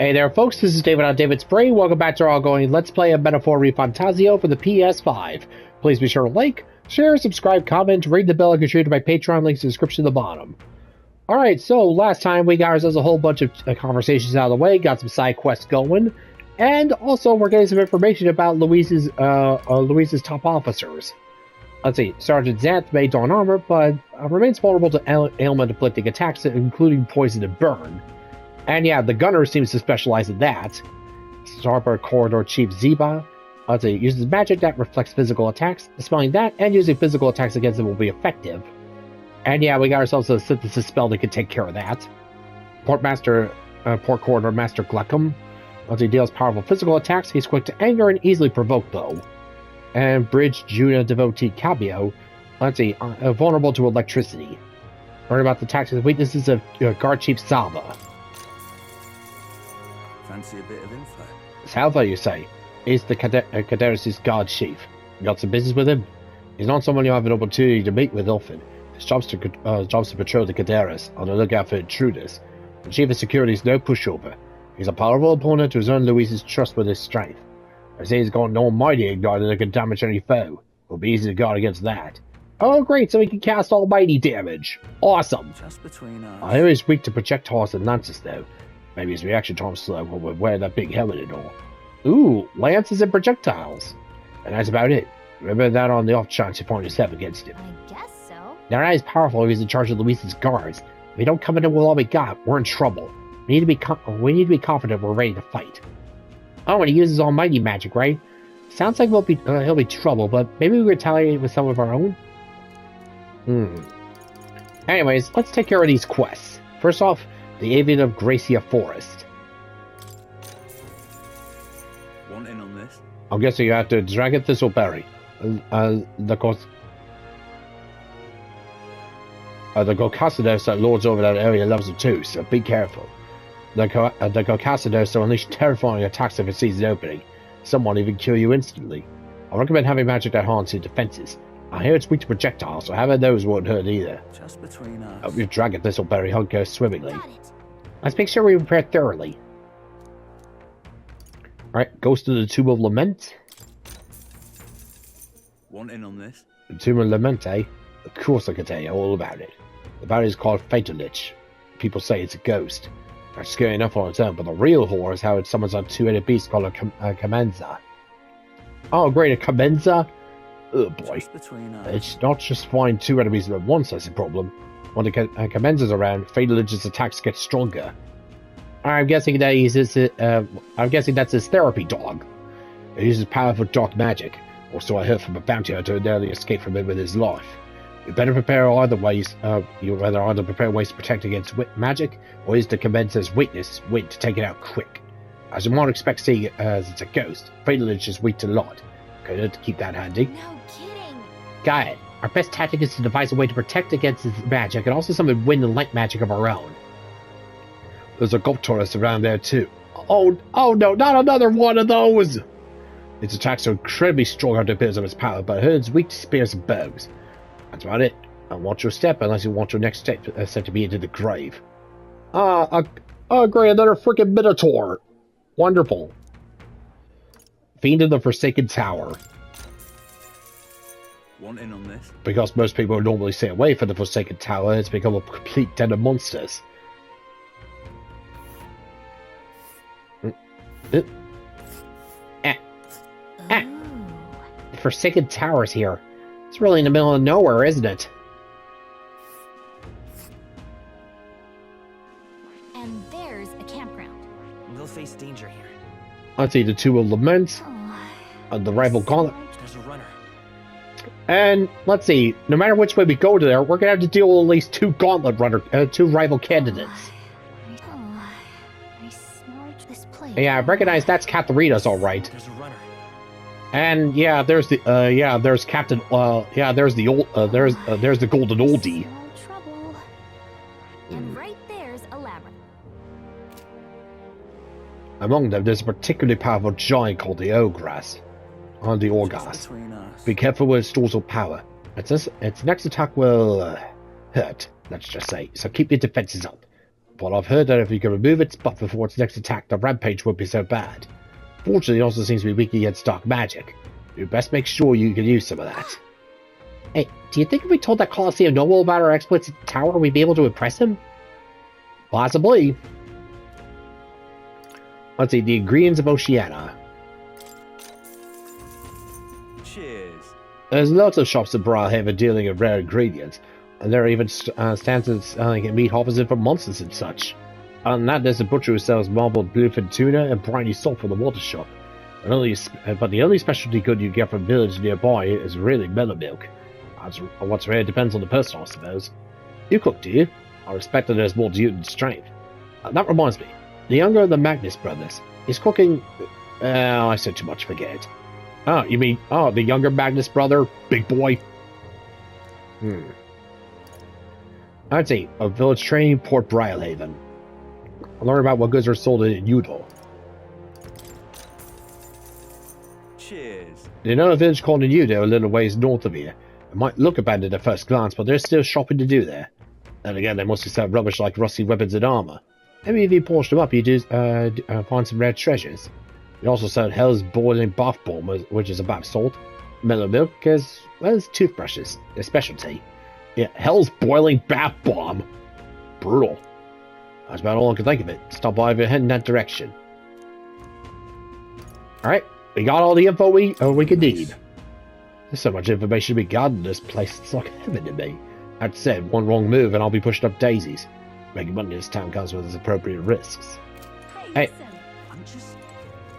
Hey there folks, this is David on David's Brain. Welcome back to our ongoing Let's Play a Metaphor ReFantazio for the PS5. Please be sure to like, share, subscribe, comment, ring the bell, and contribute to my Patreon, links in the description at the bottom. Alright, so last time we got ourselves a whole bunch of conversations out of the way, got some side quests going, and also we're getting some information about Louise's top officers. Let's see, Sergeant Xanth may don armor, but remains vulnerable to ailment-inflicting attacks, including poison and burn. And yeah, the gunner seems to specialize in that. Starboard Corridor Chief Ziba, let's see, uses magic that reflects physical attacks. Dispelling that and using physical attacks against them will be effective. And yeah, we got ourselves a synthesis spell that can take care of that. Port Corridor Master Gluckum, let's see, deals powerful physical attacks. He's quick to anger and easily provoked though. And Bridge Juna Devotee Cabio, let's see, vulnerable to electricity. Learn about the attacks and weaknesses of Guard Chief Salva. Fancy a bit of info? Salva, you say? He's the Caderis' guard chief. You got some business with him? He's not someone you have an opportunity to meet with often. His job's to patrol the Caderis, on the lookout for intruders. The chief of security is no pushover. He's a powerful opponent who's earned Luis's trust with his strength. I say he's got an almighty igniter that can damage any foe. It'll be easy to guard against that. Oh great, so he can cast almighty damage. Awesome! Just between us. I hear he's weak to projectiles and lances though. Maybe his reaction time's slow when we're wearing that big helmet and all. Ooh, lances and projectiles. And that's about it. Remember that on the off chance you find yourself against him. I guess so. Now that is powerful if he's in charge of Luis's guards. If we don't come in with all we got, we're in trouble. We need to be confident we're ready to fight. Oh, and he uses almighty magic, right? Sounds like he'll be trouble, but maybe we retaliate with some of our own? Anyways, let's take care of these quests. First off, the Avian of Gracia Forest. Want in on this? I'm guessing you have to Dragon Thistleberry. The Gokasidos that lords over that area loves them too, so be careful. The Gokasidos will unleash terrifying attacks if it sees an opening. Some won't even kill you instantly. I recommend having magic that harms your defenses. I hear it's weak to projectiles, so having those won't hurt either. Just between us. Hope your Dragon Thistleberry hunt goes swimmingly. Let's make sure we prepare thoroughly. Alright, goes to the Tomb of Lament. Want in on this? The Tomb of Lament, eh? Of course I can tell you all about it. The body is called Fatalich. People say it's a ghost. That's scary enough on its own, but the real horror is how it summons a two-headed beast called a Kamenza. Oh great, a Kamenza? Oh boy. Just between us. It's not just finding two enemies at once that's the problem. When the Kamenza's around, Fatalich's attacks get stronger. I'm guessing that I'm guessing that's his therapy dog. It uses powerful dark magic. Also, I heard from a bounty hunter who narrowly escaped from it with his life. You better prepare either ways. You rather either prepare ways to protect against magic, or use the Kamenza's weakness to take it out quick. As you might expect, seeing it as it's a ghost, Fatalich is weak to light. Okay, to keep that handy. No kidding. Got it. Our best tactic is to devise a way to protect against this magic and also summon wind and light magic of our own. There's a Gulp Taurus around there too. Oh no, not another one of those! Its attacks are incredibly strong under the of its power, but it is weak to spears and bows. That's about it. And watch your step unless you want your next step set to be into the grave. Great, another freaking Minotaur! Wonderful. Fiend of the Forsaken Tower. Want in on this? Because most people would normally stay away from the Forsaken Tower, it's become a complete den of monsters. The Forsaken Tower's here. It's really in the middle of nowhere, isn't it? And there's a campground. We'll face danger here. Let's see, the Tomb of Lament, the rival gauntlet. There's a runner. And let's see, no matter which way we go to there, we're gonna have to deal with at least two two rival candidates. I smelled this place. Yeah, I recognize that's Katharina's all right. There's a runner. And yeah, there's the there's Captain there's the old there's the Golden Oldie. Small trouble. And right there's a labyrinth. Among them, there's a particularly powerful giant called the Ogras. On the Orgas. Be careful with its stores of power. Its next attack will hurt, let's just say, so keep your defenses up. but I've heard that if you can remove its buff before its next attack, the rampage won't be so bad. Fortunately, it also seems to be weak against dark magic. You best make sure you can use some of that. Hey, do you think if we told that Colosseum Noble about our exploits at the tower, we'd be able to impress him? Possibly. Let's see, the ingredients of Oceania. Cheers. There's lots of shops in Brawlhaven dealing in rare ingredients, and there are even stands selling meat harvested from monsters and such. Other than that, there's a butcher who sells marbled bluefin tuna and briny salt from the water shop. But the only specialty good you get from village nearby is really mellow milk. What's rare depends on the person, I suppose. You cook, do you? I respect that there's more to you than strength. That reminds me. The younger of the Magnus brothers is cooking... I said too much, forget it. Oh, you mean... Oh, the younger Magnus brother? Big boy? I'd say a village training Port Brylehaven. I'll learn about what goods are sold in Udall. Cheers. You know a village called Udall a little ways north of here. It might look abandoned at first glance, but there's still shopping to do there. Then again, they mostly sell rubbish like rusty weapons and armor. Maybe if you polish them up, you do find some rare treasures. You also sell Hell's Boiling Bath Bomb, which is a bath salt. Mellow milk, as well as toothbrushes, their specialty. Yeah, Hell's Boiling Bath Bomb. Brutal. That's about all I can think of it. Stop by if you're heading that direction. Alright, we got all the info we could need. There's so much information we got in this place, it's like heaven to me. That said, one wrong move and I'll be pushing up daisies. Making money in this town comes with its appropriate risks. Hey,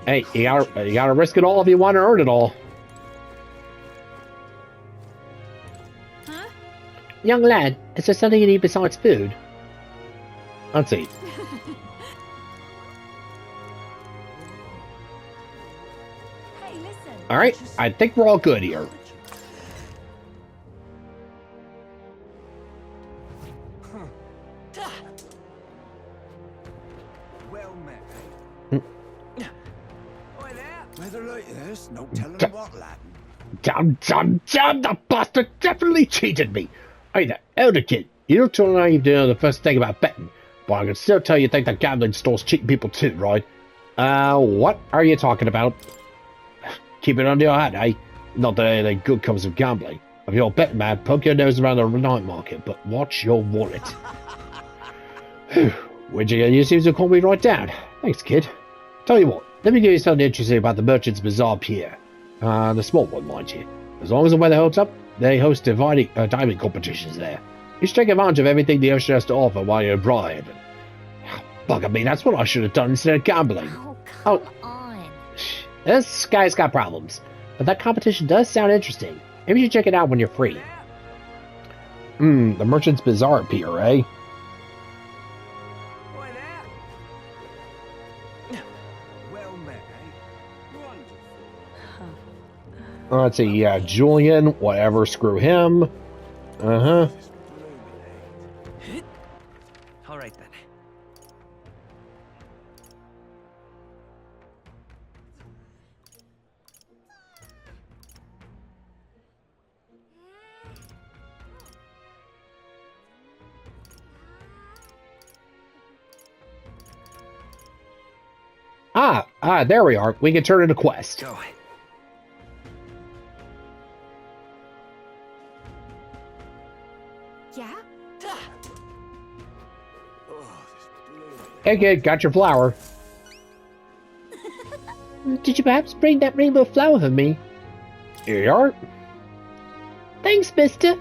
hey, you gotta risk it all if you want to earn it all. Huh? Young lad, is there something you need besides food? Let's see. Hey, listen. Alright, I think we're all good here. Well met. Oi there. Weather like this, no telling what'll happen. Damn, the bastard definitely cheated me. Hey, the elder kid, you don't tell me you know the first thing about betting, but I can still tell you think that gambling store's cheating people too, right? What are you talking about? Keep it under your hat, eh? Not that anything good comes of gambling. If you're a betting man, poke your nose around the night market, but watch your wallet. Would you seem to call me right down. Thanks, kid. Tell you what, let me give you something interesting about the Merchant's Bazaar Pier. The small one, mind you. As long as the weather holds up, they host diving competitions there. You should take advantage of everything the ocean has to offer while you're in Brawlhaven. Bugger me, that's what I should have done instead of gambling. Oh, come on. This guy's got problems. But that competition does sound interesting. Maybe you should check it out when you're free. The Merchant's Bazaar Pier, eh? Oi there. Well met, eh? Wonderful. Let's see, yeah, Julian, whatever, screw him. Uh-huh. All right then. There we are. We can turn in a quest. Go. Yeah? Hey kid, got your flower. Did you perhaps bring that rainbow flower for me? Here you are. Thanks, mister.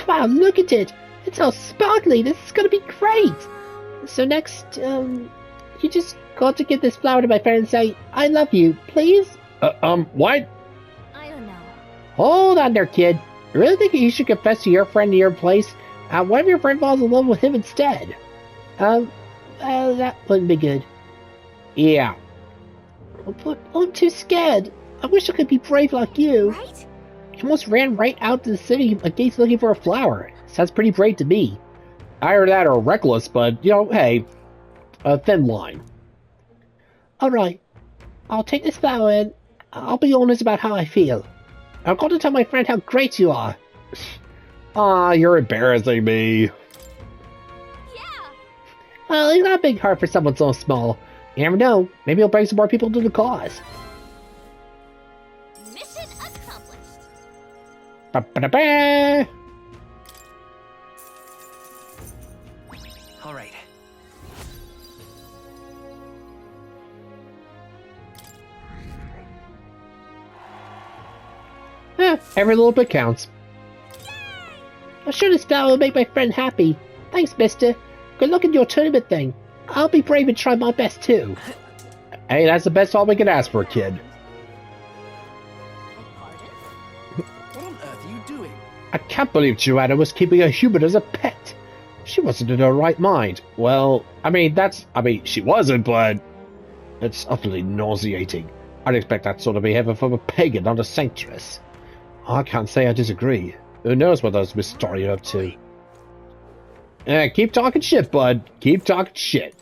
Wow, look at it. It's all sparkly. This is gonna be great. So next, you just got to give this flower to my friend and say, I love you, please? What? I don't know. Hold on there, kid. I really think you should confess to your friend in your place. What if your friend falls in love with him instead? That wouldn't be good. Yeah. But I'm too scared. I wish I could be brave like you. Right? You almost ran right out to the city gates looking for a flower. Sounds pretty brave to me. Either that or reckless, but, you know, hey, a thin line. Alright. I'll take this flower and I'll be honest about how I feel. I've got to tell my friend how great you are. You're embarrassing me. Yeah! Well, he's not a big heart for someone so small. You never know. Maybe he'll bring some more people to the cause. Mission accomplished. Ba-ba-da-ba! All right. Every little bit counts. I should have started to make my friend happy. Thanks, mister. Good luck in your tournament thing. I'll be brave and try my best, too. Hey, that's the best all we can ask for a kid. What on earth are you doing? I can't believe Joanna was keeping a human as a pet. She wasn't in her right mind. Well, she wasn't, but it's utterly nauseating. I'd expect that sort of behavior from a pagan, not a sanctress. I can't say I disagree. Who knows what those Miss Story are up to? Keep talking shit, bud. Keep talking shit.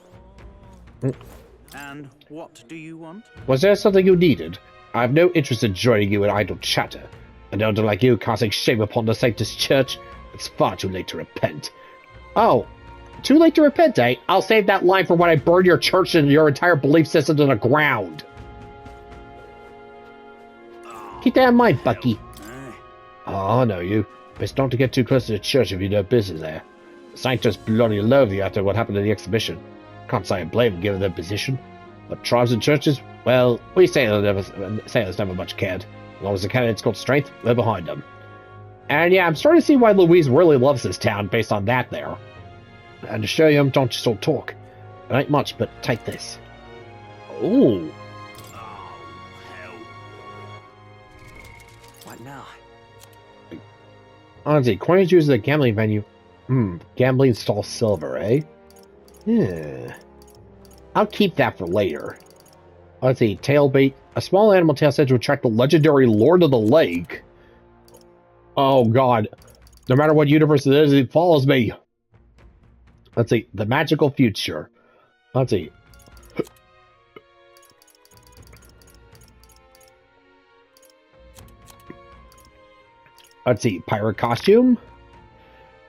And what do you want? Was there something you needed? I have no interest in joining you in idle chatter. An elder like you casting shame upon the Sanctus Church? It's far too late to repent. Oh, too late to repent, eh? I'll save that line for when I burn your church and your entire belief system to the ground. Keep that in mind, Bucky. Oh, I know you. Best not to get too close to the church if you know business there. The Sanctus bloody love you after what happened at the exhibition. Can't say I blame them given their position. But tribes and churches, well, we sailors never much cared. As long as the candidates got strength, we're behind them. And yeah, I'm starting to see why Louise really loves this town based on that there. And to show you, don't just all talk. It ain't much, but take this. Ooh. What now? Honestly, coins used at a gambling venue. Gambling stall silver, eh? Yeah. I'll keep that for later. Let's see, tail bait. A small animal tail said to attract the legendary Lord of the Lake. Oh god. No matter what universe it is, it follows me. Let's see, the magical future. Let's see. Let's see, pirate costume.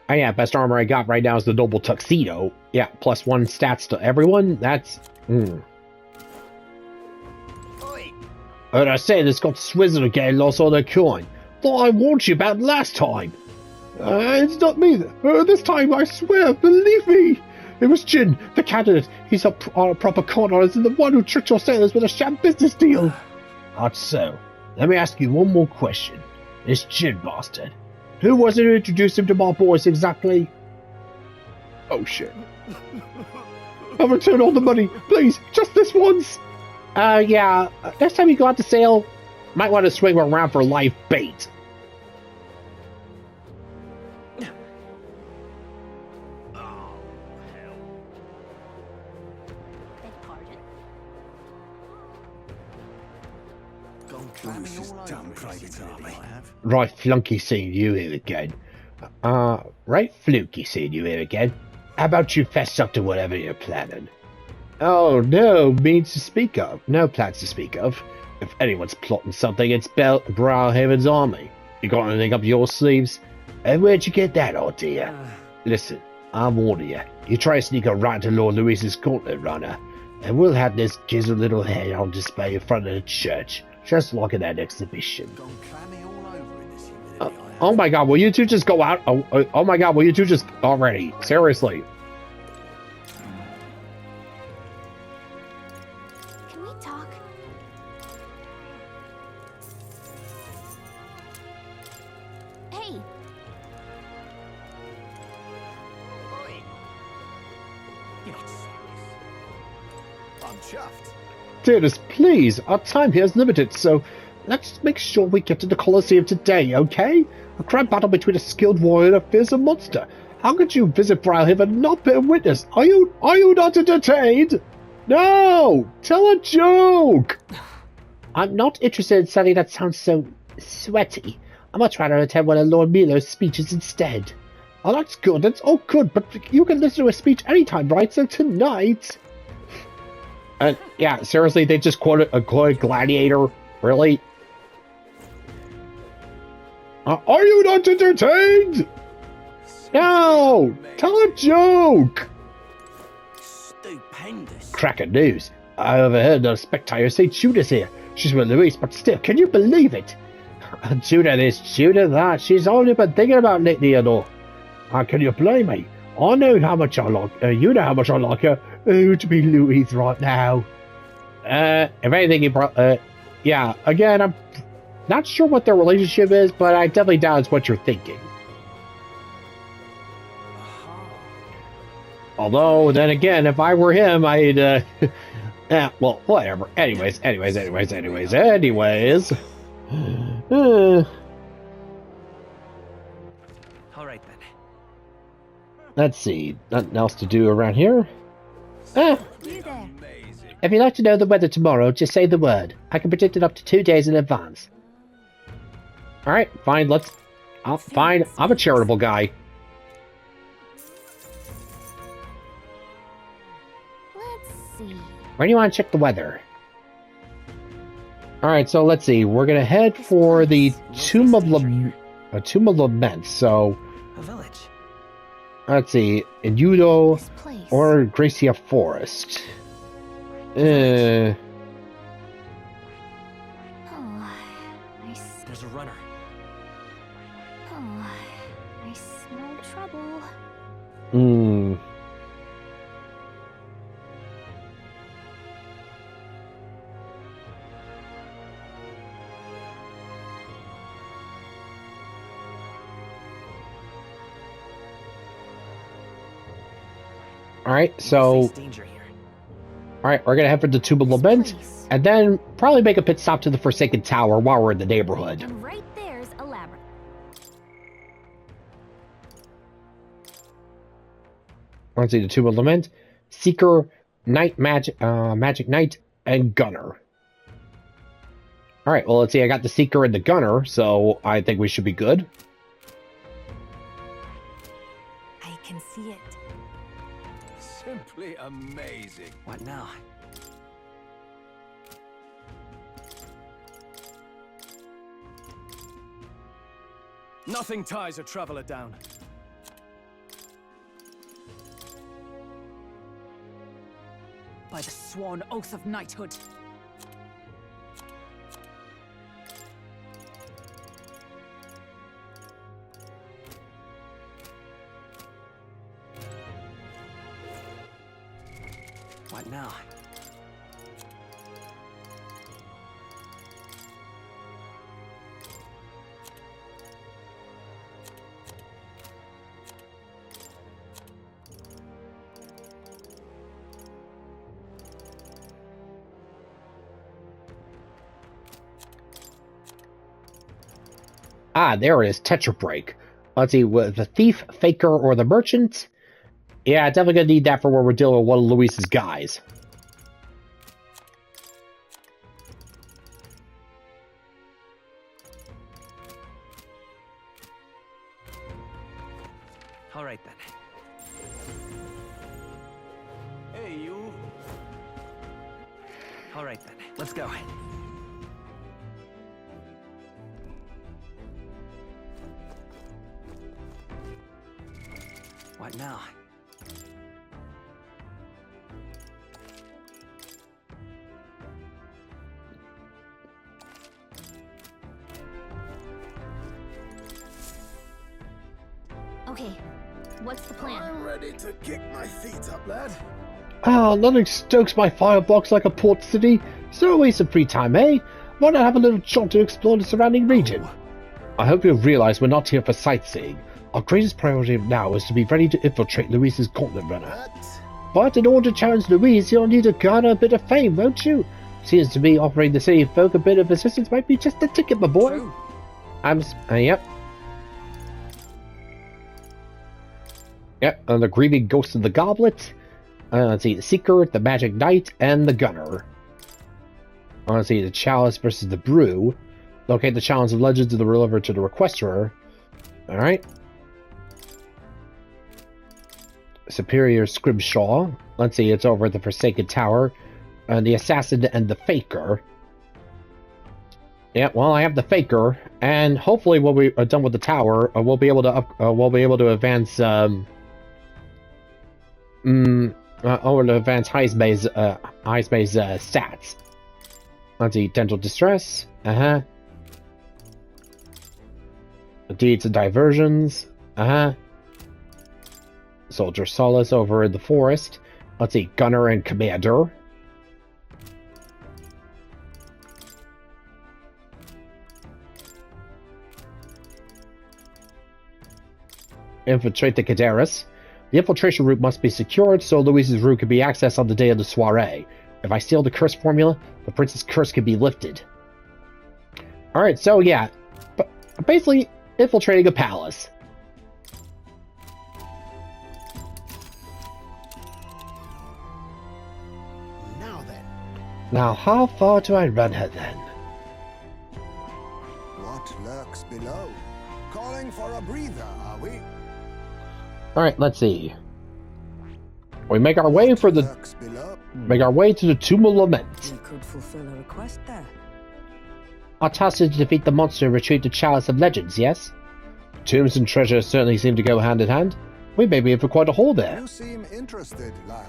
Oh yeah, best armor I got right now is the noble tuxedo. Yeah, +1 stats to everyone. That's Heard I say this got swizzled again, lost all their coin. Thought I warned you about last time. It's not me. This time, I swear, believe me. It was Jin, the candidate. He's a proper con artist and the one who tricked your sailors with a sham business deal. That's so. Let me ask you one more question. This Jin bastard. Who was it who introduced him to my boys exactly? Oh shit. I'll return all the money, please, just this once. Yeah, next time you go out to sail, might want to swing around for live bait. Right, flunky seeing you here again. Right, fluky seeing you here again. How about you fess up to whatever you're planning? Oh, no means to speak of. No plans to speak of. If anyone's plotting something, it's Browhaven's army. You got anything up your sleeves? And where'd you get that idea? Listen, I'm warning you. You try to sneak a right into Lord Louis's gauntlet runner, and we'll have this gizzard little head on display in front of the church, just like in that exhibition. Oh my god, will you two just go out? Oh my god, will you two just already? Seriously. Can we talk? Hey, You're not serious. I'm chuffed. Dearest, please, our time here is limited, so let's make sure we get to the Colosseum today, okay? A crime battle between a skilled warrior and a fearsome monster. How could you visit Browhaven and not be a witness? Are you not entertained? No! Tell a joke! I'm not interested in something that sounds so sweaty. I'd much rather attend one of Lord Milo's speeches instead. Oh, that's good, that's all good, but you can listen to a speech anytime, right? So tonight... yeah, seriously, they just quoted a Gladiator? Really? Are you not entertained? No! Tell a joke! stupendous. Cracking news. I overheard the spectator say Judah's here. She's with Louise, but still, can you believe it? Judah, that. She's only been thinking about lately, you know. How can you blame me? I know how much I like her. You know how much I like her. Oh, to be Louise right now. If anything, he brought, yeah, again, I'm not sure what their relationship is, but I definitely doubt it's what you're thinking. Although, then again, if I were him, I'd, yeah, well, whatever. Anyways. All right then. Let's see. Nothing else to do around here? Ah, You there. if you'd like to know the weather tomorrow, just say the word. I can predict it up to 2 days in advance. Alright, fine, fine, I'm a charitable guy. Let's see. Where do you want to check the weather? Alright, so let's see. We're gonna head for the Tomb of Lament, so... A village. Let's see. In Udo This place. or Gracia Forest. Oh, I There's a runner. Oh, I smell trouble. Alright, so... Face danger here. Alright, we're gonna head for the Tomb of Lament, and then probably make a pit stop to the Forsaken Tower while we're in the neighborhood. And right there's a labyrinth. Let's see, the Tomb of Lament, Seeker, Magic Knight, and Gunner. Alright, well, let's see, I got the Seeker and the Gunner, so I think we should be good. I can see it. Simply amazing. What now? Nothing ties a traveler down. By the sworn oath of knighthood. What now? Ah, there it is, Tetra Break. Let's see, with the Thief, Faker, or the Merchant? Yeah, definitely gonna need that for where we're dealing with one of Luis's guys. All right then. Hey, you. All right then. Let's go. What now? Okay, what's the plan? I'm ready to kick my feet up, lad. Ah, nothing stokes my firebox like a port city. So a waste of free time, eh? Why not have a little jaunt to explore the surrounding region? I hope you realize we're not here for sightseeing. Our greatest priority now is to be ready to infiltrate Louise's gauntlet runner. But in order to challenge Louise, you'll need to garner a bit of fame, won't you? Seems to me offering the city folk a bit of assistance might be just the ticket, my boy. True. Yep. Yep, and the grieving ghost of the goblet. Let's see, the Seeker, the Magic Knight, and the Gunner. Let's see, the Chalice versus the Brew. Locate the Chalice of Legends of the Deliver to the Requesterer. Alright. Superior Scribshaw. Let's see, it's over at the Forsaken Tower. And the Assassin and the Faker. Yeah, well, I have the Faker, and hopefully when we are done with the tower, we'll be able to advance. Over to advance Heismay's stats. Let's see, dental distress. Deeds and diversions. Soldier solace over in the forest. Let's see, gunner and commander. Infiltrate the Cadaris. The infiltration route must be secured so Louise's route can be accessed on the day of the soiree. If I steal the curse formula, the prince's curse can be lifted. Alright, so yeah. Basically, infiltrating a palace. Now then. Now, how far do I run her then? What lurks below? Calling for a breather, are we? Alright, let's see. We make our way for the to the Tomb of Lament. We could fulfill a request there. Our task is to defeat the monster and retrieve the Chalice of Legends, yes? Tombs and treasure certainly seem to go hand in hand. We may be in for quite a haul there. You seem interested, lad.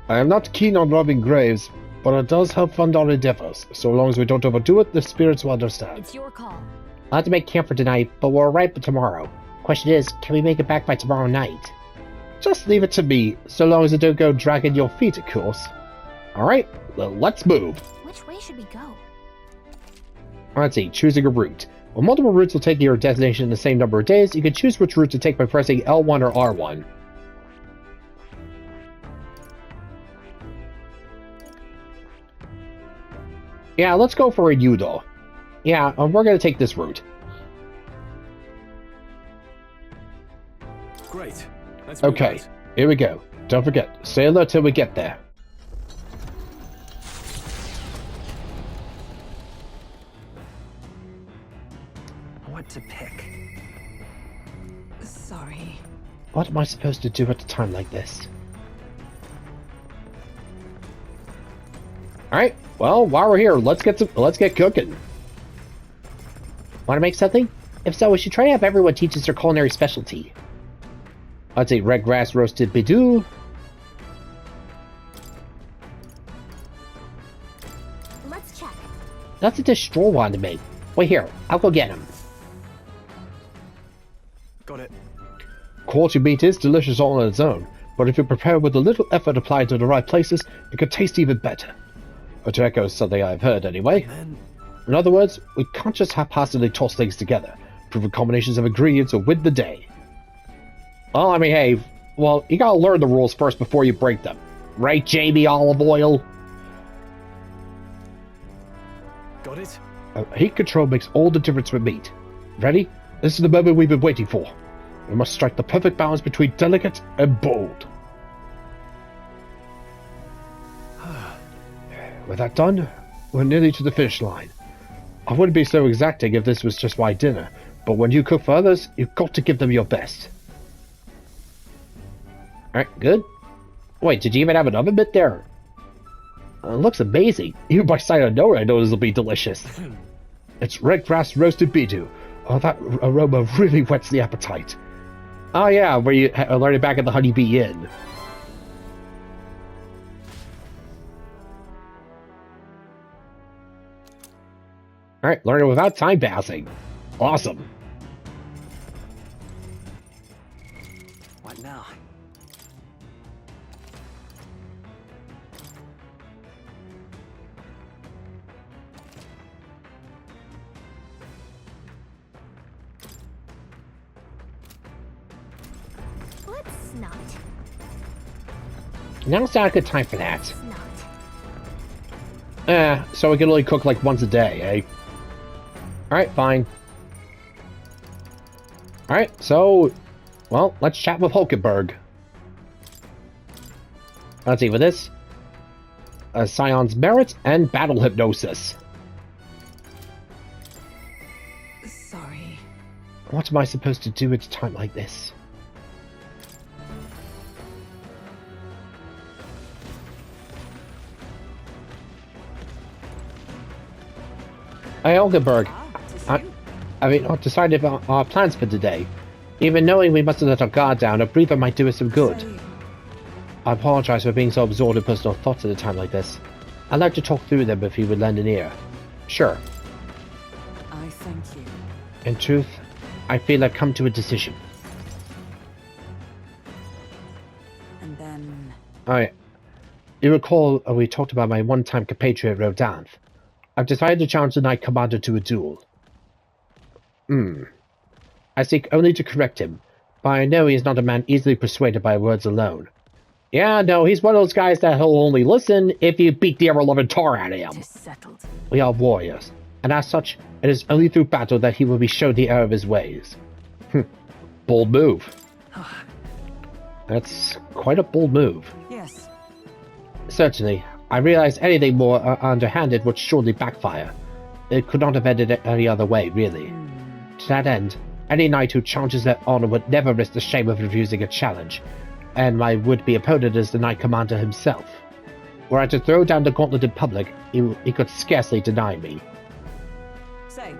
I am not keen on robbing graves, but it does help fund our endeavors. So long as we don't overdo it, the spirits will understand. It's your call. I'll have to make camp for tonight, but we're alright for tomorrow. Question is, can we make it back by tomorrow night? Just leave it to me, so long as I don't go dragging your feet, of course. Alright, well, let's move. Which way should we go? Let's see, choosing a route. While multiple routes will take you to your destination in the same number of days, you can choose which route to take by pressing L1 or R1. Yeah, let's go for a Yudo. Yeah, we're gonna take this route. Great. Let's move Okay, out. here we go. Don't forget, stay alert till we get there. What to pick? Sorry. What am I supposed to do at a time like this? Alright, well, while we're here, let's get cooking. Want to make something? If so, we should try to have everyone teach us their culinary specialty. Let's say red grass roasted bidou. Let's check. That's a dish Stroll wanted to make. Wait here, I'll go get him. Got it. Quality meat is delicious all on its own, but if you prepare with a little effort applied to the right places, it can taste even better. Or to echo something I've heard anyway. In other words, we can't just haphazardly toss things together. Proven combinations of ingredients will win the day. Well, I mean, hey, well, you gotta learn the rules first before you break them. Right, Jamie Olive Oil? Got it? Heat control makes all the difference with meat. Ready? This is the moment we've been waiting for. We must strike the perfect balance between delicate and bold. With that done, we're nearly to the finish line. I wouldn't be so exacting if this was just my dinner, but when you cook for others, you've got to give them your best. Alright, good. Wait, did you even have an oven mitt there? It looks amazing. Even by sight alone, I know this will be delicious. It's red grass roasted bidou. Oh, that aroma really whets the appetite. Oh yeah, where you learned it back at the Honeybee Inn. Alright, learn it without time passing. Awesome. What now? Let's not. Now's not a good time for that. Let's not. So we can only cook like once a day, eh? Alright, fine. Alright, so... Well, let's chat with Hulkenberg. Let's see, with this... Scion's Merit and Battle Hypnosis. Sorry. What am I supposed to do at a time like this? Hey, Hulkenberg. I mean, I've decided on our plans for today. Even knowing we mustn't let our guard down, a breather might do us some good. Sorry. I apologize for being so absorbed in personal thoughts at a time like this. I'd like to talk through them if you would lend an ear. Sure. I thank you. In truth, I feel I've come to a decision. And then... Alright. You recall we talked about my one-time compatriot Rodin. I've decided to challenge the Knight Commander to a duel. I seek only to correct him, but I know he is not a man easily persuaded by words alone. Yeah, no, he's one of those guys that he'll only listen if you beat the ever-loving tar out of him. It is settled. We are warriors, and as such, it is only through battle that he will be shown the error of his ways. Bold move. That's quite a bold move. Yes. Certainly, I realize anything more underhanded would surely backfire. It could not have ended any other way, really. To that end, any knight who challenges their honor would never risk the shame of refusing a challenge, and my would-be opponent is the Knight Commander himself. Were I to throw down the gauntlet in public, he could scarcely deny me. Say.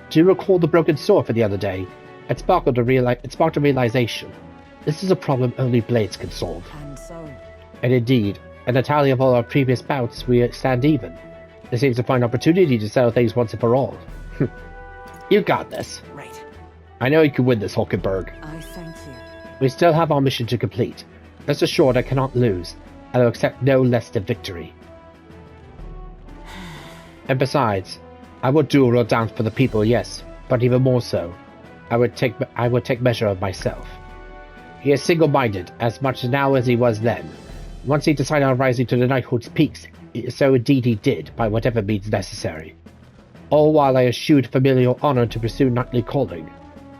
Do you recall the broken sword for the other day? It sparked a realization. This is a problem only blades can solve. And so? And indeed, in the tally of all our previous bouts, we stand even. There seems a fine opportunity to settle things once and for all. You got this. Right. I know you can win this, Hulkenberg. I thank you. We still have our mission to complete. Rest assured I cannot lose, and I will accept no less than victory. And besides, I would duel Rodin for the people, yes, but even more so, I would take measure of myself. He is single-minded, as much now as he was then. Once he decided on rising to the knighthood's peaks, so indeed he did, by whatever means necessary. All while I eschewed familial honor to pursue knightly calling,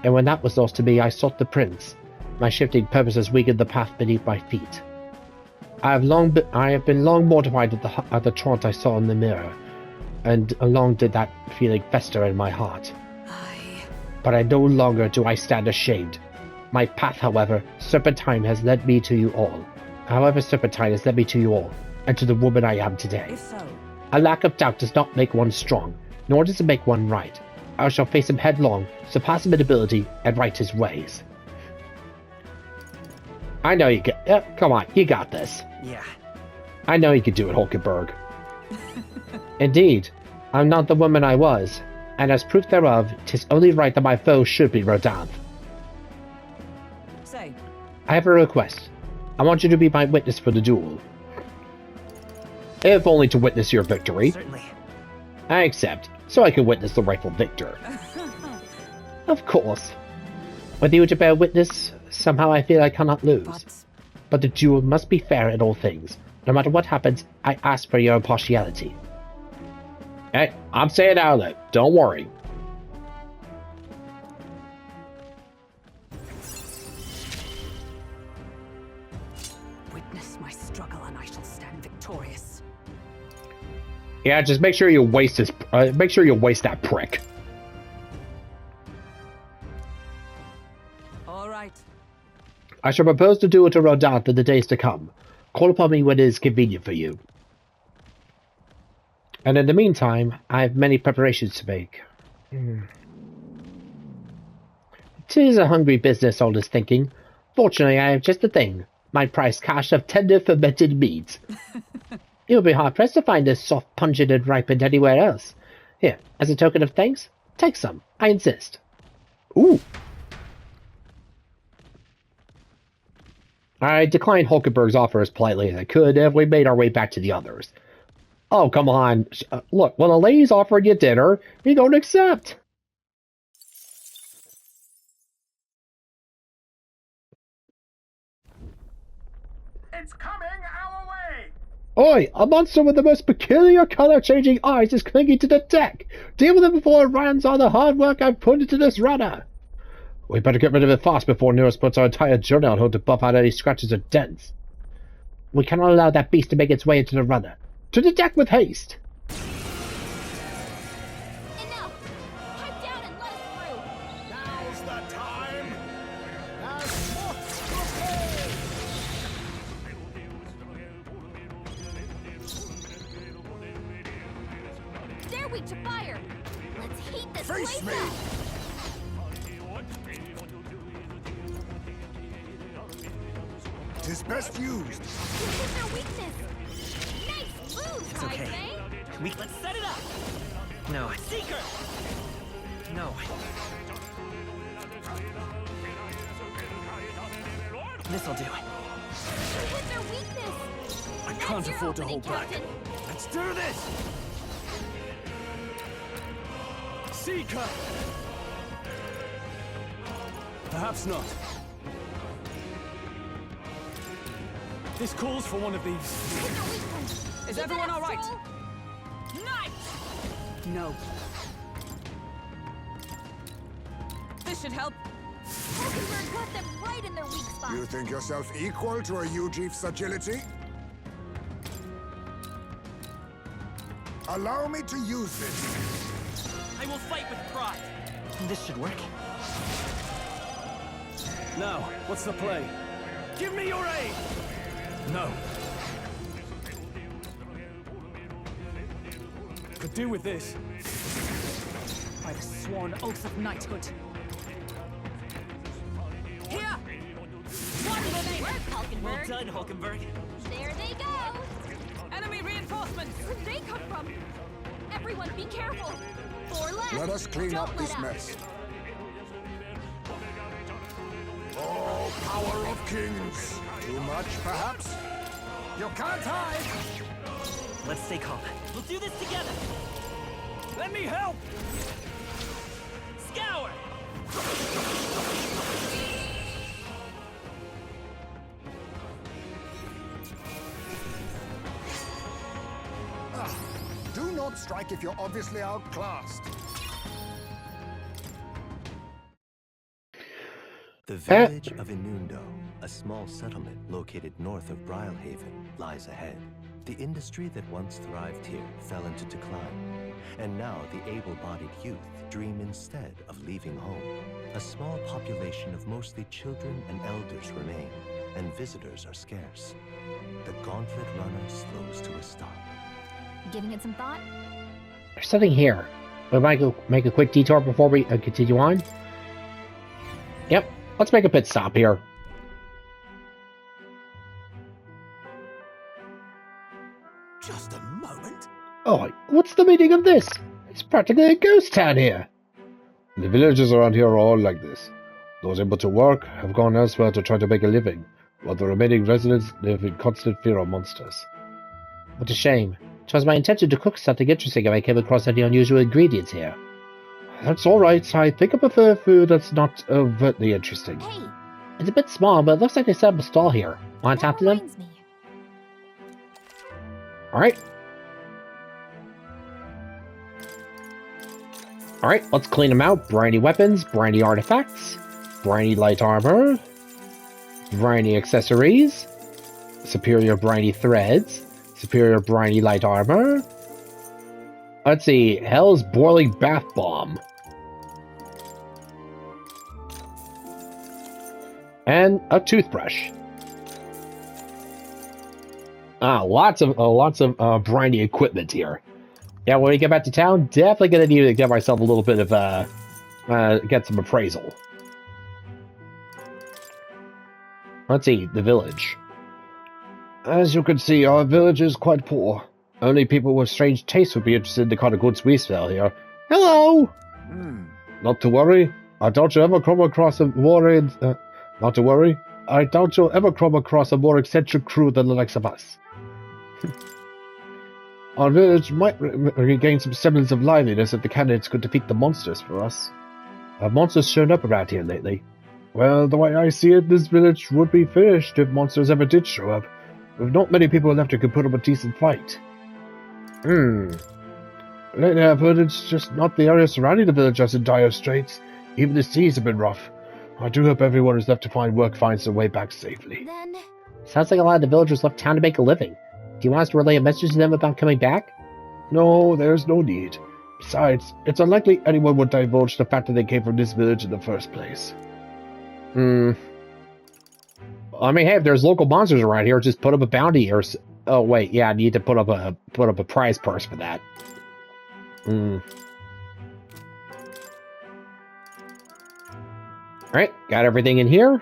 and when that was lost to me, I sought the prince. My shifting purposes weakened the path beneath my feet. I have been long mortified at the taunt I saw in the mirror, and long did that feeling fester in my heart. But no longer do I stand ashamed. My path, however, serpentine has led me to you all. And to the woman I am today. If so. A lack of doubt does not make one strong, nor does it make one right. I shall face him headlong, surpass him in ability, and right his ways. I know you can. Come on, you got this. Yeah. I know you can do it, Hulkenberg. Indeed, I'm not the woman I was, and as proof thereof, 'tis only right that my foe should be Rodin. Say. I have a request. I want you to be my witness for the duel. If only to witness your victory. Certainly. I accept, so I can witness the rightful victor. Of course. With you to bear witness, somehow I feel I cannot lose. But the duel must be fair in all things. No matter what happens, I ask for your impartiality. Hey, I'm saying out loud. Don't worry. Witness my struggle and I shall stand victorious. Yeah, just make sure you waste this. Make sure you waste that prick. All right. I shall propose to do it to Rodin in the days to come. Call upon me when it is convenient for you. And in the meantime, I have many preparations to make. 'Tis a hungry business, all this thinking. Fortunately, I have just the thing. My price cache of tender fermented meats. You'll be hard-pressed to find this soft, pungent, and ripened anywhere else. Here, as a token of thanks, take some. I insist. Ooh. I declined Hulkenberg's offer as politely as I could, and we made our way back to the others. Oh, come on. Look, when a lady's offering you dinner, you don't accept. It's coming our way! Oi, a monster with the most peculiar color-changing eyes is clinging to the deck. Deal with it before it runs all the hard work I've put into this runner. We better get rid of it fast before Neros puts our entire journey on hold to buff out any scratches or dents. We cannot allow that beast to make its way into the runner. To the deck with haste! Enough! Pipe down and let us through! Now's the time. Dare we to fire! Let's heat this Face place me! up! is best used. This is their weakness. Nice move, It's okay. Let's set it up. No. Seeker! No. This'll do. You hit their weakness. I can't That's your afford to opening, hold back. Captain. Let's do this! Seeker! Perhaps not. This calls for one of these. Hit their weakness. Is Keep everyone it up, all right? Stroll. Knight! No. This should help. Hulkenberg got them right in their weak spot. You think yourself equal to a Ujief's agility? Allow me to use this. I will fight with pride. This should work. Now, what's the play? Give me your aid! No. Could do with this. By the sworn oath of knighthood. Here! One remaining! Work, Hulkenberg. Well done, Hulkenberg. There they go. Enemy reinforcements! Where'd they come from? Everyone, be careful. 4 left. Let us clean Don't up let this up. mess. Oh, power of kings. Too much, perhaps? You can't hide! Let's stay calm. We'll do this together. Let me help! Scour! Do not strike if you're obviously outclassed. The village of Inundo, a small settlement located north of Brylehaven, lies ahead. The industry that once thrived here fell into decline, and now the able-bodied youth dream instead of leaving home. A small population of mostly children and elders remain, and visitors are scarce. The gauntlet runner slows to a stop. Giving it some thought? There's something here. We might go make a quick detour before we continue on. Yep, let's make a pit stop here. Just a moment. Oh, what's the meaning of this? It's practically a ghost town here. The villagers around here are all like this. Those able to work have gone elsewhere to try to make a living, while the remaining residents live in constant fear of monsters. What a shame. It was my intention to cook something interesting if I came across any unusual ingredients here. That's alright, I think I prefer food that's not overtly interesting. Hey, It's a bit small, but it looks like they set up a stall here. Want to talk to them? reminds me. Alright. Alright, let's clean them out. Briny weapons, briny artifacts, briny light armor, briny accessories, superior briny threads, superior briny light armor. Let's see, Hell's Boiling Bath Bomb. And a toothbrush. Lots of briny equipment here. Yeah, when we get back to town, definitely gonna need to get myself a little bit of get some appraisal. Let's see, the village. As you can see, our village is quite poor. Only people with strange tastes would be interested in the kind of goods we sell here. Hello! Not to worry. I doubt you'll ever come across a more not to worry. I doubt you'll ever come across a more eccentric crew than the likes of us. Our village might regain some semblance of liveliness if the candidates could defeat the monsters for us. Have monsters shown up around here lately? Well, the way I see it, this village would be finished if monsters ever did show up. With not many people left who could put up a decent fight. Lately I've heard it's just not the area surrounding the village that's in dire straits. Even the seas have been rough. I do hope everyone who's left to find work finds their way back safely. Then, Sounds like a lot of the villagers left town to make a living. Do you want us to relay a message to them about coming back? No, there's no need. Besides, it's unlikely anyone would divulge the fact that they came from this village in the first place. I mean, hey, if there's local monsters around here, just put up a bounty or... Oh, wait, yeah, I need to put up a prize purse for that. Alright, got everything in here.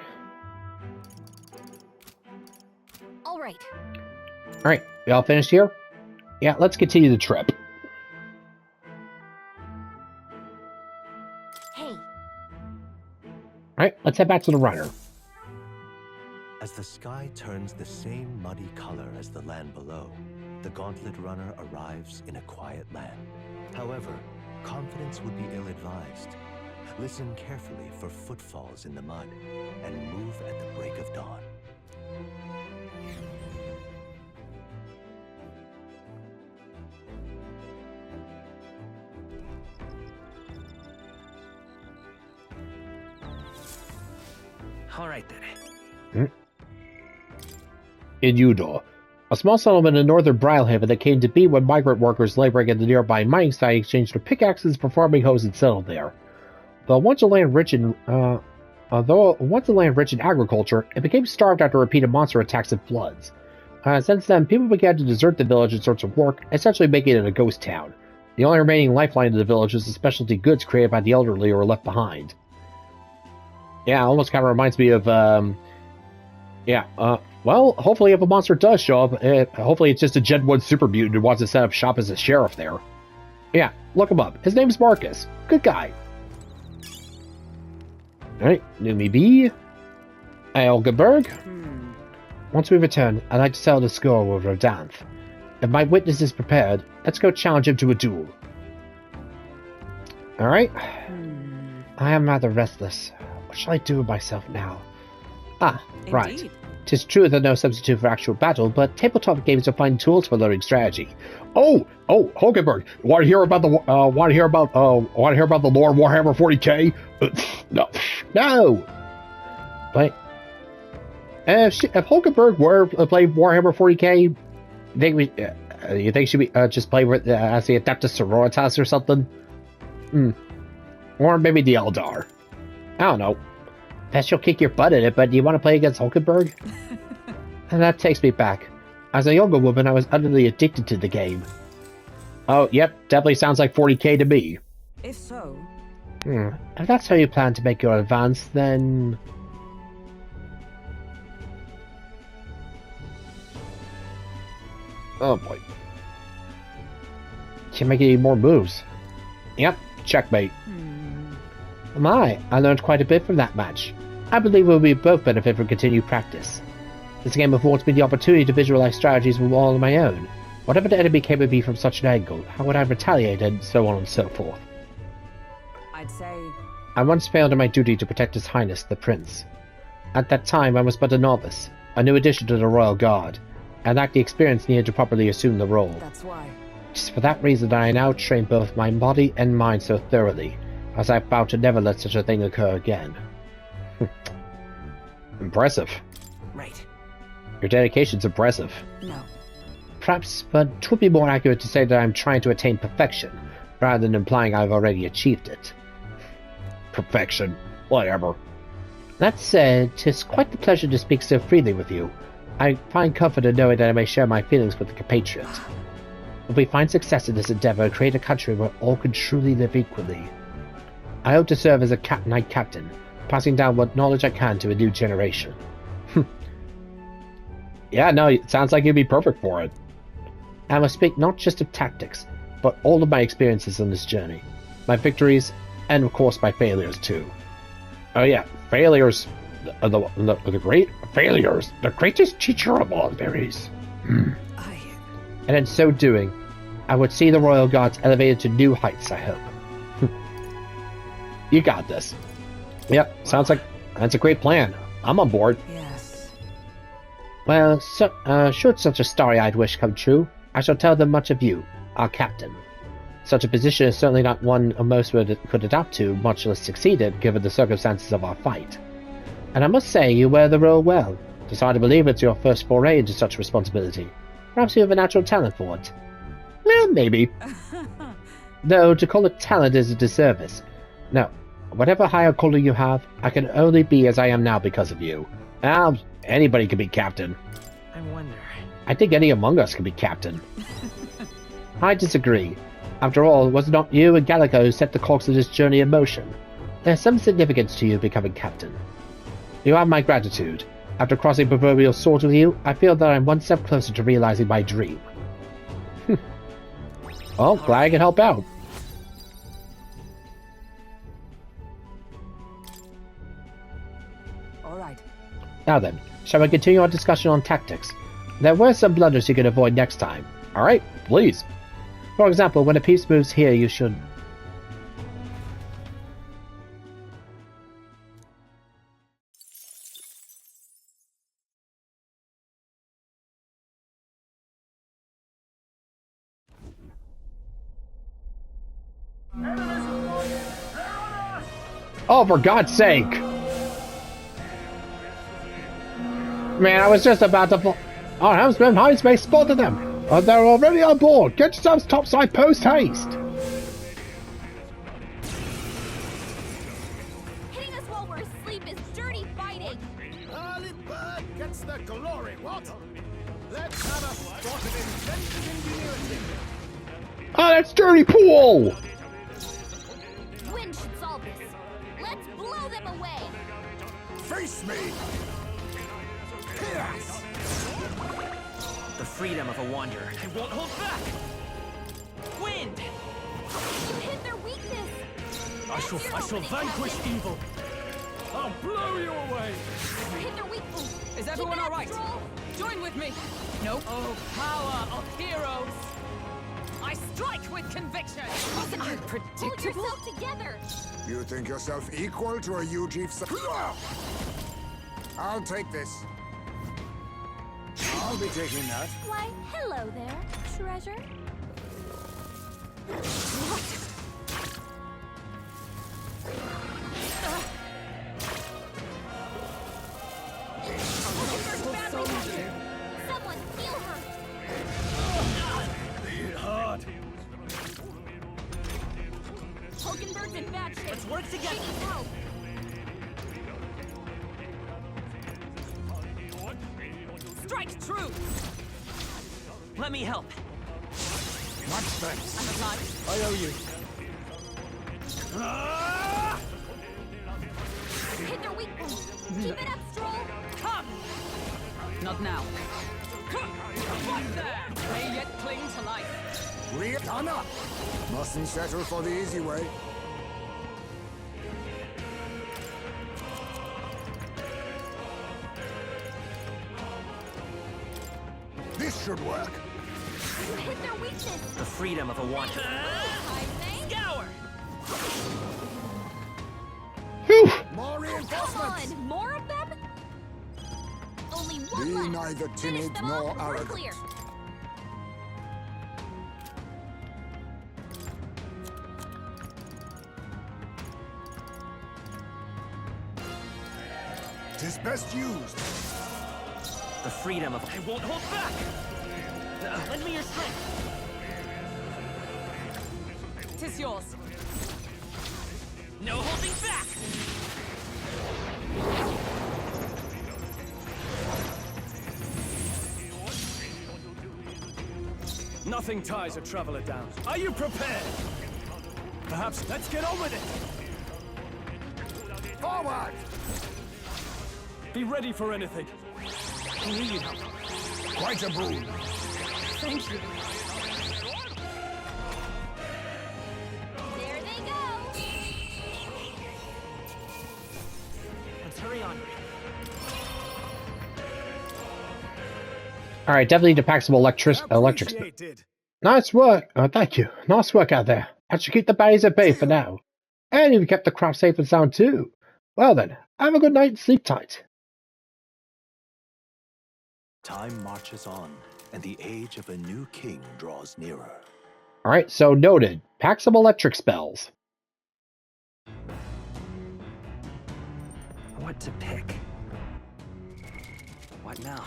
Alright, we all finished here? Yeah, let's continue the trip. Hey, Alright, let's head back to the runner. As the sky turns the same muddy color as the land below, the Gauntlet Runner arrives in a quiet land. However, confidence would be ill-advised. Listen carefully for footfalls in the mud, and move at the break of dawn. All right then. In Udor, a small settlement in northern Brylehaven that came to be when migrant workers laboring at the nearby mining site exchanged their pickaxes for farming hoes and settled there. Though once a land rich in agriculture, it became starved after repeated monster attacks and floods. Since then, people began to desert the village in search of work, essentially making it a ghost town. The only remaining lifeline of the village is the specialty goods created by the elderly or left behind. Yeah, almost kind of reminds me of, well, hopefully if a monster does show up, hopefully it's just a Gen 1 super mutant who wants to set up shop as a sheriff there. Yeah, look him up. His name's Marcus. Good guy. Alright, Numi B. Elgaberg. Once we return, I'd like to settle the score with Rodanth. If my witness is prepared, let's go challenge him to a duel. Alright. I am rather restless. What shall I do with myself now? Ah, right. Indeed. 'Tis true that no substitute for actual battle, but tabletop games are fine tools for learning strategy. Oh, Hulkenberg, want to hear about the Lord Warhammer 40k? No. But if Hulkenberg were playing Warhammer 40k, you think she should just play with as the Adeptus Sororitas or something? Or maybe the Eldar. I don't know. Bet she'll kick your butt in it, but do you want to play against Hulkenberg? And that takes me back. As a younger woman, I was utterly addicted to the game. Oh, yep, definitely sounds like 40k to me. If so, If that's how you plan to make your advance, then... Oh boy. Can't make any more moves. Yep, checkmate. I learned quite a bit from that match. I believe we'll both benefit from continued practice. This game affords me the opportunity to visualize strategies from all on my own. Whatever the enemy came at me from such an angle, how would I retaliate, and so on and so forth. I'd say I once failed in my duty to protect His Highness, the Prince. At that time, I was but a novice, a new addition to the Royal Guard, and lacked the experience needed to properly assume the role. that's why. It is for that reason that I now train both my body and mind so thoroughly, as I vow to never let such a thing occur again. Impressive. Right. Your dedication's impressive. No. Perhaps, but it would be more accurate to say that I'm trying to attain perfection, rather than implying I've already achieved it. Perfection. Whatever. That said, 'tis quite the pleasure to speak so freely with you. I find comfort in knowing that I may share my feelings with a compatriot. If we find success in this endeavor and create a country where all can truly live equally, I hope to serve as a knight captain, passing down what knowledge I can to a new generation. Yeah, no, it sounds like you'd be perfect for it. I must speak not just of tactics, but all of my experiences on this journey. My victories, and of course my failures too. Oh yeah, failures, the great failures, the greatest teacher of all there is. And in so doing, I would see the Royal Guards elevated to new heights, I hope. You got this. Yep, sounds like that's a great plan. I'm on board. Yes. Well, should such a starry-eyed wish come true, I shall tell them much of you, our captain. Such a position is certainly not one most could adapt to, much less succeeded, given the circumstances of our fight. And I must say, you wear the role well. It's hard to believe it's your first foray into such responsibility. Perhaps you have a natural talent for it. Well, maybe. Though, to call it talent is a disservice. No, whatever higher calling you have, I can only be as I am now because of you. Now, anybody can be captain. I wonder. I think any among us can be captain. I disagree. After all, was it not you and Gallico who set the course of this journey in motion? There's some significance to you becoming captain. You have my gratitude, After crossing proverbial swords with you, I feel that I'm one step closer to realizing my dream. Well, glad I can help out. All right. Now then, shall we continue our discussion on tactics? There were some blunders you can avoid next time. Alright, please. For example, when a piece moves here, you should... Oh, for God's sake! Man, I was just about to fall. Our helmsman Highspace spotted them! They're already on board! Get yourselves topside post haste! Hitting us while we're asleep is dirty fighting. Early bird gets the glory, what? Let's have a spot of inventive ingenuity. Oh, that's dirty pool! Wind should solve this. Let's blow them away. Face me! Yes! The freedom of a wanderer. I won't hold back! Wind! You hit their weakness. I shall vanquish evil. I'll blow you away. Hit their weak point. Is everyone Keep it all up, right? Stroll. Join with me. Nope. Oh, power of heroes. I strike with conviction. Pull Unpredictable. yourself together. You think yourself equal to a UG... I'll take this. I'll be taking that. Why, hello there, treasure. Someone heal her. Hit hard. Hulkenberg's in bad shape. Let's work together. She needs help. Strike true. Let me help. Much thanks. I'm obliged. I owe you. Ah! Hit their weak point. Keep it up, Stroll. Come. Not now. What there? May yet cling to life. Done up. Mustn't settle for the easy way. This should work. You hit their weakness. The freedom of a wanderer. I think. Scour! Phew! More Come reinforcements. on, more of them? Only one Be left. neither Finish timid them nor off, we're arrogant. clear. Tis best used. The freedom of... I won't hold back! Lend me your strength. Tis yours. No holding back! Nothing ties a traveler down. Are you prepared? Perhaps let's get on with it. Forward! Be ready for anything. I knew you'd help. Quite a boon. Thank you. There they go. Let's hurry on. Alright, definitely need to pack some electric. Appreciated. Nice work. Thank you. Nice work out there. That should keep the baddies at bay for now. And you've kept the craft safe and sound too. Well then, have a good night and sleep tight. Time marches on, and the age of a new king draws nearer. Alright, so noted. Pack some electric spells. What to pick? What now?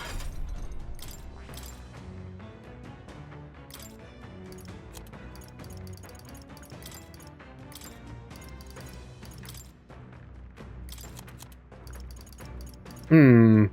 Hmm.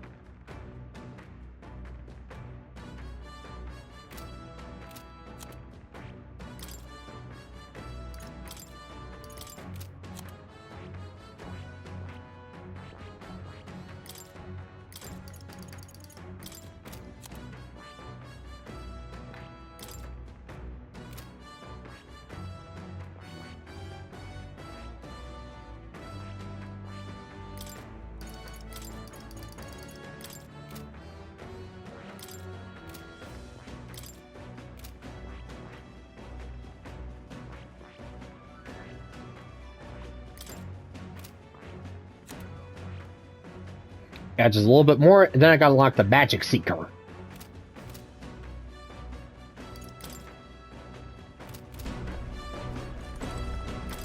Yeah, just a little bit more, and then I gotta unlock the Magic Seeker.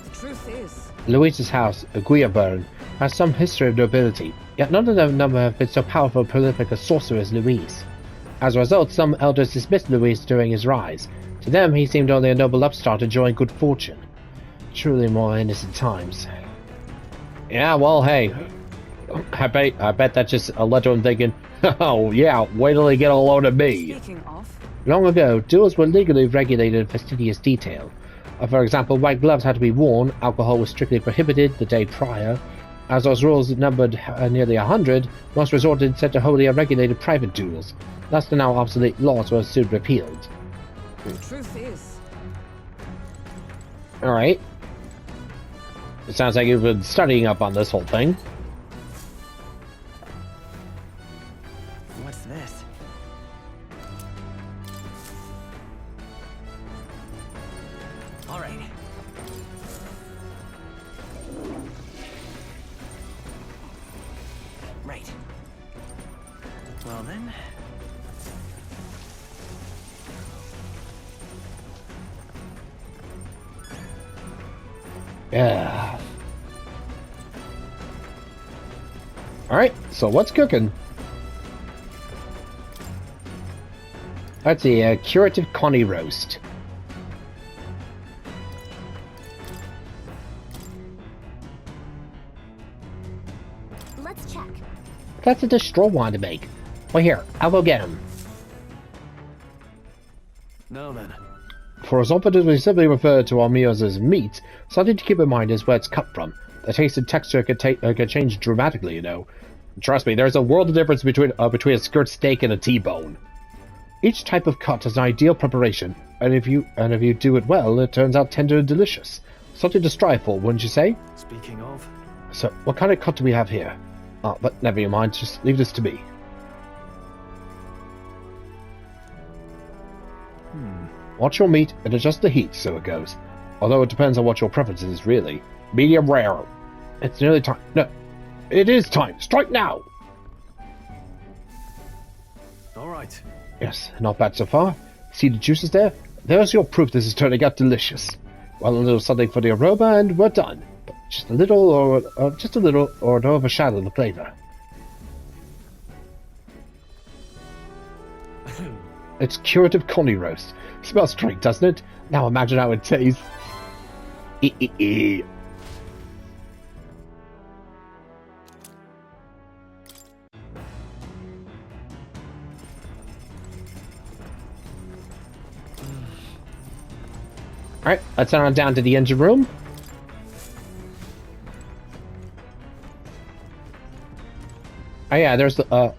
The truth is, Louise's house, Guillaburn, has some history of nobility, yet none of them have been so powerful and prolific a sorcerer as Louise. As a result, some elders dismissed Louise during his rise. To them, he seemed only a noble upstart enjoying good fortune. Truly more innocent times. Yeah, well, hey. I bet that's just a letter I'm thinking, oh yeah, wait till they get a load of me. speaking of, Long ago, duels were legally regulated in fastidious detail. For example, white gloves had to be worn, alcohol was strictly prohibited the day prior. As those rules numbered nearly 100, most resorted instead to wholly unregulated private duels. Thus the now obsolete laws were soon repealed. the truth is, Alright. It sounds like you've been studying up on this whole thing. What's this? All right. Right. Well then. Yeah. Alright, so what's cooking? Let's see, a curative Connie roast. Let's check. That's a dish Stroll wanted to make. Well, here, I'll go get him. Now then. For as often as we simply refer to our meals as meat, something to keep in mind is where it's cut from. The taste and texture can change dramatically, you know. Trust me, there's a world of difference between a skirt steak and a T-bone. Each type of cut is an ideal preparation, and if you do it well, it turns out tender and delicious. Something to strive for, wouldn't you say? Speaking of, So, what kind of cut do we have here? Oh, but never mind, just leave this to me. Watch your meat and adjust the heat, so it goes. Although it depends on what your preference is, really. Medium rare. It's nearly time. No, it is time. Strike now! all right. Yes, not bad so far. See the juices there? There's your proof this is turning out delicious. Well, a little something for the aroma and we're done. But just a little, or to overshadow the flavor. It's curative Connie roast. Smells great, doesn't it? Now imagine how it tastes. Alright, let's head on down to the engine room. Oh yeah, there's the,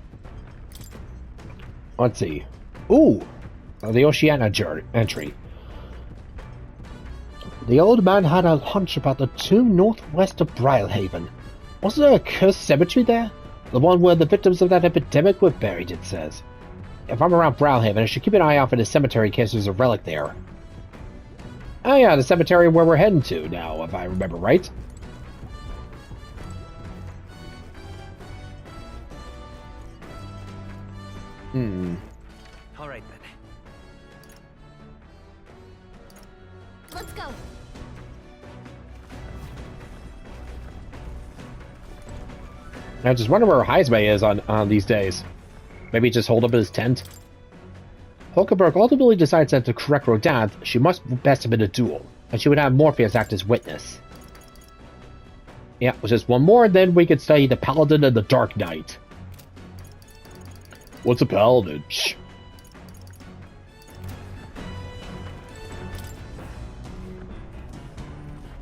let's see. Ooh! The Oceania entry. The old man had a hunch about the tomb northwest of Brilehaven. Wasn't there a cursed cemetery there? The one where the victims of that epidemic were buried, it says. If I'm around Brilehaven, I should keep an eye out for the cemetery in case there's a relic there. Oh yeah, the cemetery where we're heading to now, if I remember right. All right then. Let's go. I just wonder where Heismay is on these days. Maybe just hold up in his tent. Hulkenberg ultimately decides that to correct Rodin, she must best have been a duel, and she would have Morpheus act as witness. Yeah, with just one more, then we could study the Paladin and the Dark Knight. What's a Paladin? Shh.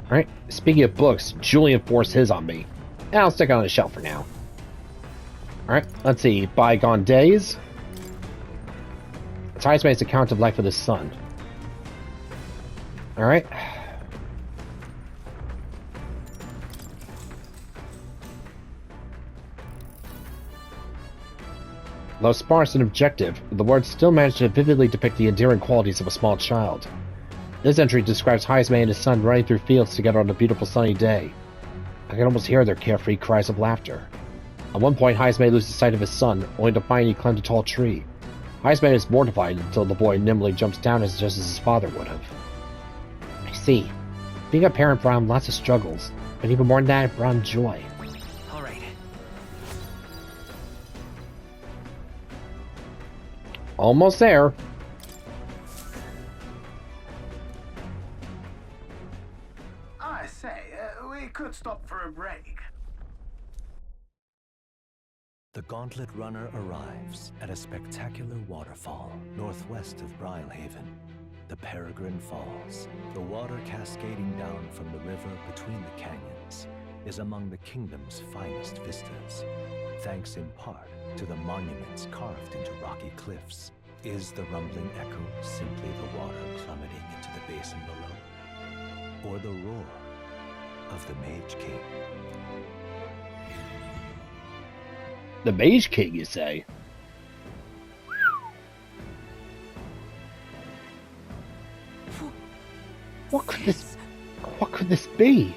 Alright, speaking of books, Julian forced his on me. I'll stick it on the shelf for now. Alright, let's see. Bygone Days. It's Heismay's account of life with his son. Alright. Though sparse and objective, the words still manage to vividly depict the endearing qualities of a small child. This entry describes Heismay and his son running through fields together on a beautiful sunny day. I can almost hear their carefree cries of laughter. At one point, Heisman loses sight of his son, only to find he climbed a tall tree. Heisman is mortified until the boy nimbly jumps down just as his father would have. I see. Being a parent brought him lots of struggles, but even more than that, it brought him joy. All right. Almost there. I say, we could stop for a break. The Gauntlet Runner arrives at a spectacular waterfall northwest of Brylehaven, the Peregrine Falls. The water cascading down from the river between the canyons is among the kingdom's finest vistas, thanks in part to the monuments carved into rocky cliffs. Is the rumbling echo simply the water plummeting into the basin below, or the roar of the Mage King? The Mage King, you say? What could this be?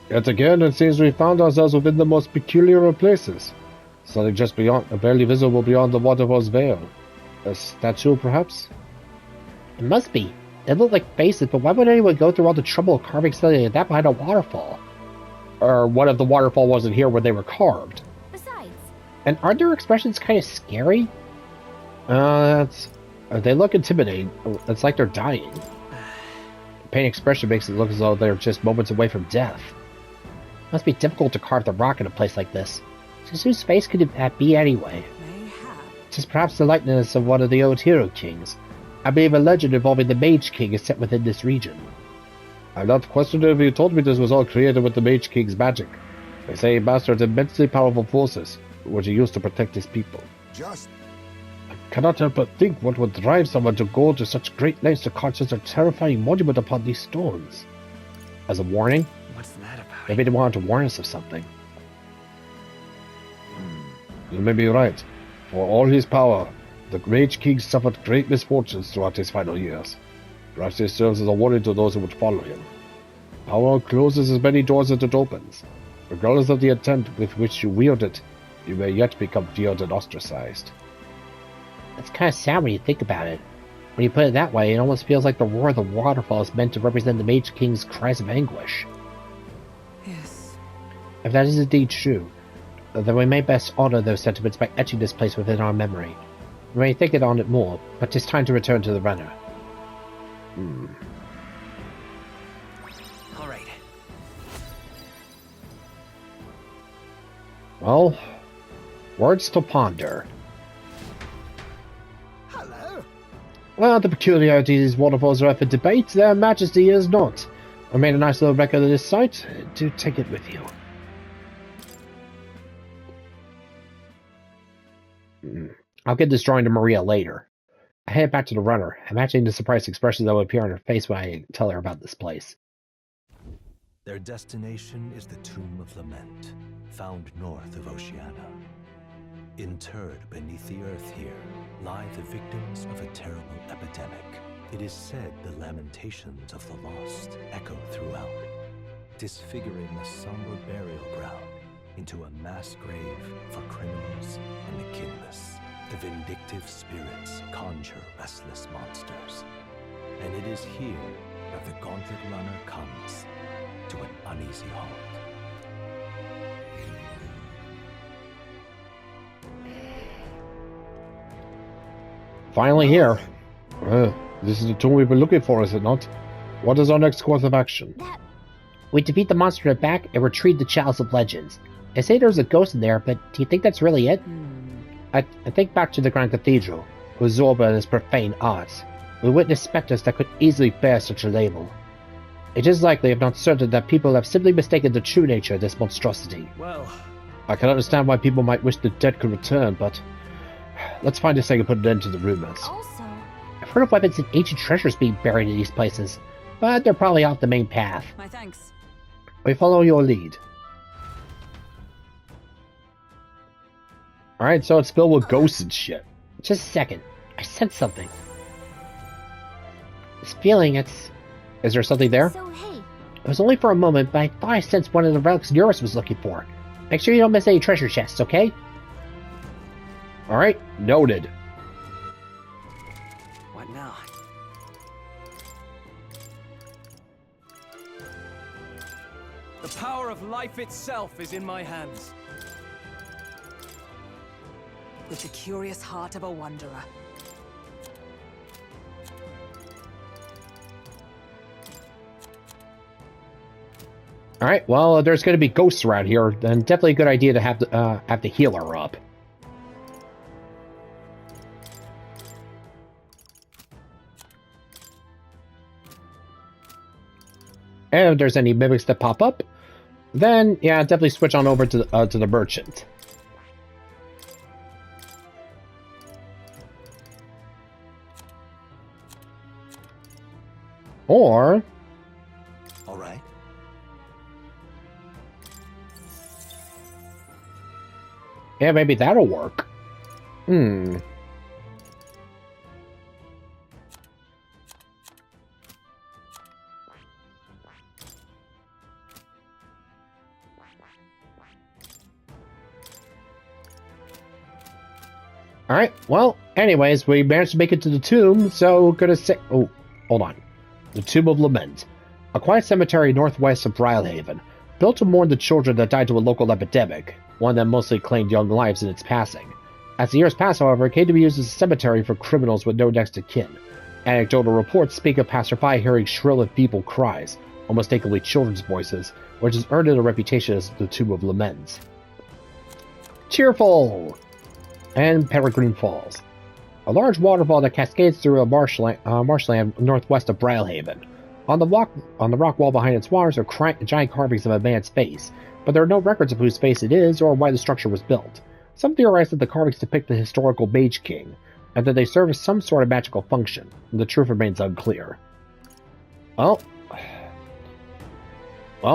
Yet again, it seems we found ourselves within the most peculiar of places. Something just beyond, barely visible beyond the waterfall's veil. A statue, perhaps? It must be. They look like faces, but why would anyone go through all the trouble of carving something like that behind a waterfall? Or what if the waterfall wasn't here where they were carved? Besides, And aren't their expressions kind of scary? They look intimidating. It's like they're dying. The pain expression makes it look as though they're just moments away from death. Must be difficult to carve the rock in a place like this. Just whose face could it be anyway? Just perhaps the likeness of one of the old hero kings. I believe a legend involving the Mage King is set within this region. I'm not questioning if you told me this was all created with the Mage King's magic. They say he mastered immensely powerful forces, which he used to protect his people. Just I cannot help but think what would drive someone to go to such great lengths to carve such a terrifying monument upon these stones. As a warning? What's that about? Maybe they wanted to warn us of something. You may be right. For all his power, the Mage King suffered great misfortunes throughout his final years. Perhaps this serves as a warning to those who would follow him. Power closes as many doors as it opens. Regardless of the intent with which you wield it, you may yet become feared and ostracized. It's kind of sad when you think about it. When you put it that way, it almost feels like the roar of the waterfall is meant to represent the Mage King's cries of anguish. Yes. If that is indeed true, then we may best honor those sentiments by etching this place within our memory. We may think on it more, but 'tis time to return to the runner. All right. Well, words to ponder. hello. Well, the peculiarity of these waterfalls are up for debate. Their majesty is not. I made a nice little record of this site. Do take it with you. I'll get this drawing to Maria later. I head back to the runner, imagining the surprised expression that will appear on her face when I tell her about this place. Their destination is the Tomb of Lament, found north of Oceania. Interred beneath the earth here lie the victims of a terrible epidemic. It is said the lamentations of the lost echo throughout, disfiguring the somber burial ground into a mass grave for criminals and the kinless. The vindictive spirits conjure restless monsters, and it is here that the Gauntlet Runner comes to an uneasy halt. Finally here. This is the tomb we've been looking for, is it not? What is our next course of action? We defeat the monster in the back and retrieve the Chalice of Legends. They say there's a ghost in there, but do you think that's really it? I think back to the Grand Cathedral, with Zorba and his profane arts. We witnessed specters that could easily bear such a label. It is likely, if not certain, that people have simply mistaken the true nature of this monstrosity. Well, I can understand why people might wish the dead could return, but let's find a thing and put an end to the rumors. Also, I've heard of weapons and ancient treasures being buried in these places, but they're probably off the main path. My thanks. We follow your lead. Alright, so it's filled with ghosts and shit. Just a second. I sense something. This feeling, it's... Is there something there? so hey, It was only for a moment, but I thought I sensed one of the relics Eurus was looking for. Make sure you don't miss any treasure chests, okay? Alright, noted. What now? The power of life itself is in my hands. With the curious heart of a wanderer. Alright, well, there's going to be ghosts around here. Then definitely a good idea to have the healer up. And if there's any mimics that pop up, then, yeah, definitely switch on over to the merchant. Or... All right. yeah, maybe that'll work. Alright, well, anyways, we managed to make it to the tomb, so gonna say... oh, hold on. The Tomb of Lament. A quiet cemetery northwest of Brylehaven, built to mourn the children that died to a local epidemic, one that mostly claimed young lives in its passing. As the years pass, however, it came to be used as a cemetery for criminals with no next of kin. Anecdotal reports speak of passerby hearing shrill and feeble cries, unmistakably children's voices, which has earned it a reputation as the Tomb of Lament. Cheerful! And Peregrine Falls. A large waterfall that cascades through a marshland northwest of Brylehaven. On the rock wall behind its waters are giant carvings of a man's face, but there are no records of whose face it is or why the structure was built. Some theorize that the carvings depict the historical Mage King, and that they serve as some sort of magical function. The truth remains unclear. Well,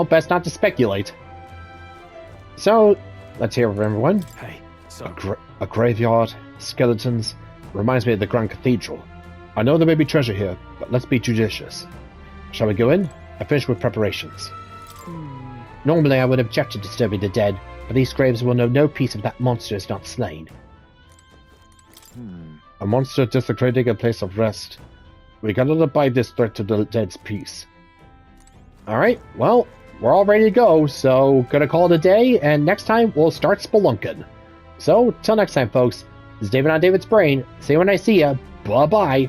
best not to speculate. So, let's hear from everyone. Hey, so A graveyard, skeletons, reminds me of the Grand Cathedral. I know there may be treasure here, but let's be judicious. Shall we go in? I finished with preparations. Normally I would object to disturbing the dead, but these graves will know no peace if that monster is not slain. A monster desecrating a place of rest. We cannot abide this threat to the dead's peace. Alright, well, we're all ready to go, so gonna call it a day, and next time we'll start spelunking. So, till next time, folks, this is David on David's Brain. See you when I see ya. Bye-bye.